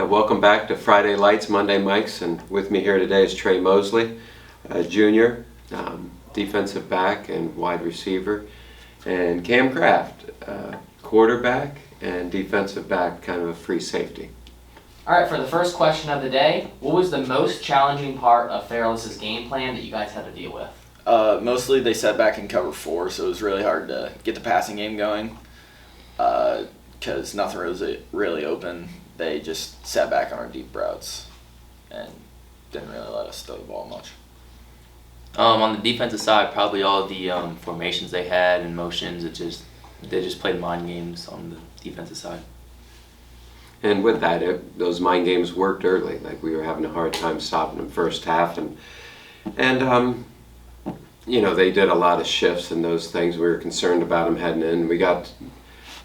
Welcome back to Friday Lights, Monday Mics, and with me here today is Trey Mosley, junior, defensive back and wide receiver, and Cam Kraft, quarterback and defensive back, kind of a free safety. All right, for the first question of the day, what was the most challenging part of Fairless's game plan that you guys had to deal with? Mostly they sat back in cover 4, so it was really hard to get the passing game going because nothing was really open. They just sat back on our deep routes and didn't really let us throw the ball much. On the defensive side, probably all the formations they had and motions, they just played mind games on the defensive side. And with that, those mind games worked early. Like, we were having a hard time stopping them first half, and they did a lot of shifts and those things. We were concerned about them heading in. We got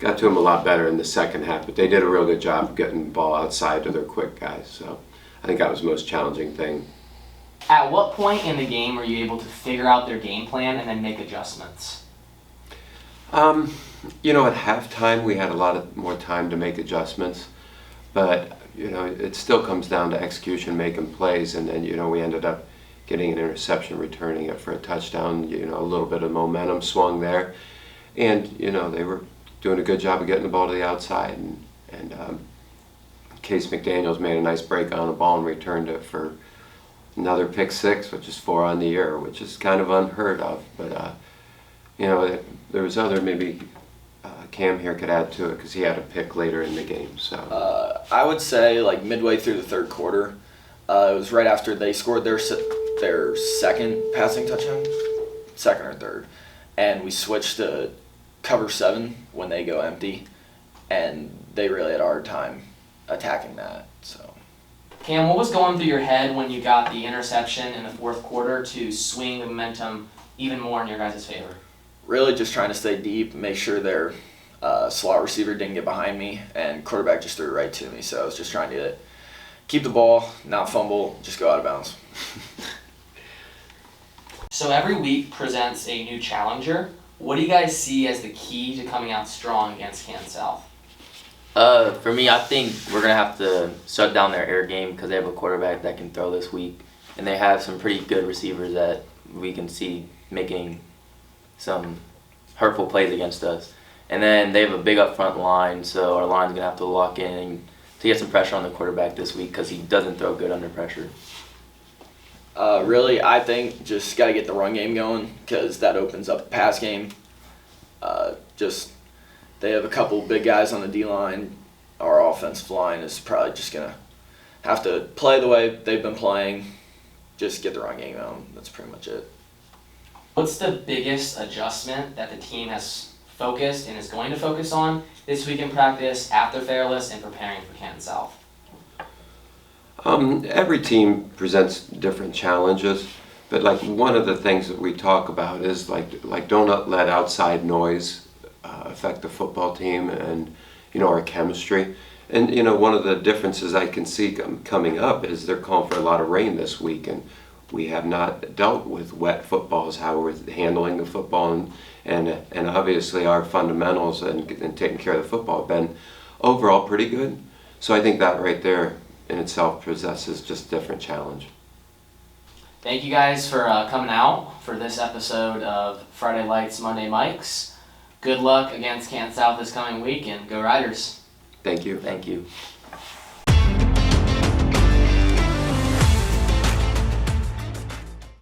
to them a lot better in the second half, but they did a real good job of getting the ball outside to their quick guys. So I think that was the most challenging thing. At what point in the game were you able to figure out their game plan and then make adjustments? At halftime we had a lot more time to make adjustments, but it still comes down to execution, making plays, and then we ended up getting an interception, returning it for a touchdown. A little bit of momentum swung there, and they were doing a good job of getting the ball to the outside, and Case McDaniels made a nice break on the ball and returned it for another pick 6, which is 4 on the year, which is kind of unheard of. But there was other, maybe Cam here could add to it because he had a pick later in the game. So I would say like midway through the third quarter, it was right after they scored their second passing touchdown, second or third, and we switched to cover 7 when they go empty, and they really had a hard time attacking that. So, Cam, what was going through your head when you got the interception in the fourth quarter to swing the momentum even more in your guys' favor? Really just trying to stay deep, make sure their slot receiver didn't get behind me, and quarterback just threw it right to me. So I was just trying to keep the ball, not fumble, just go out of bounds. So every week presents a new challenger. What do you guys see as the key to coming out strong against Canton South? For me, I think we're going to have to shut down their air game because they have a quarterback that can throw this week, and they have some pretty good receivers that we can see making some hurtful plays against us. And then they have a big up front line, so our line's going to have to lock in to get some pressure on the quarterback this week because he doesn't throw good under pressure. Really, I think just got to get the run game going because that opens up the pass game. They have a couple big guys on the D-line. Our offensive line is probably just going to have to play the way they've been playing, just get the run game going. That's pretty much it. What's the biggest adjustment that the team has focused and is going to focus on this week in practice after Fairless and preparing for Canton South? Every team presents different challenges, but like one of the things that we talk about is like don't let outside noise affect the football team and our chemistry. And one of the differences I can see coming up is they're calling for a lot of rain this week, and we have not dealt with wet footballs, how we're handling the football, and obviously our fundamentals and taking care of the football have been overall pretty good. So I think that right there in itself possesses just a different challenge. Thank you guys for coming out for this episode of Friday Lights, Monday Mics. Good luck against Canton South this coming week, and go Riders. Thank you. Thank you.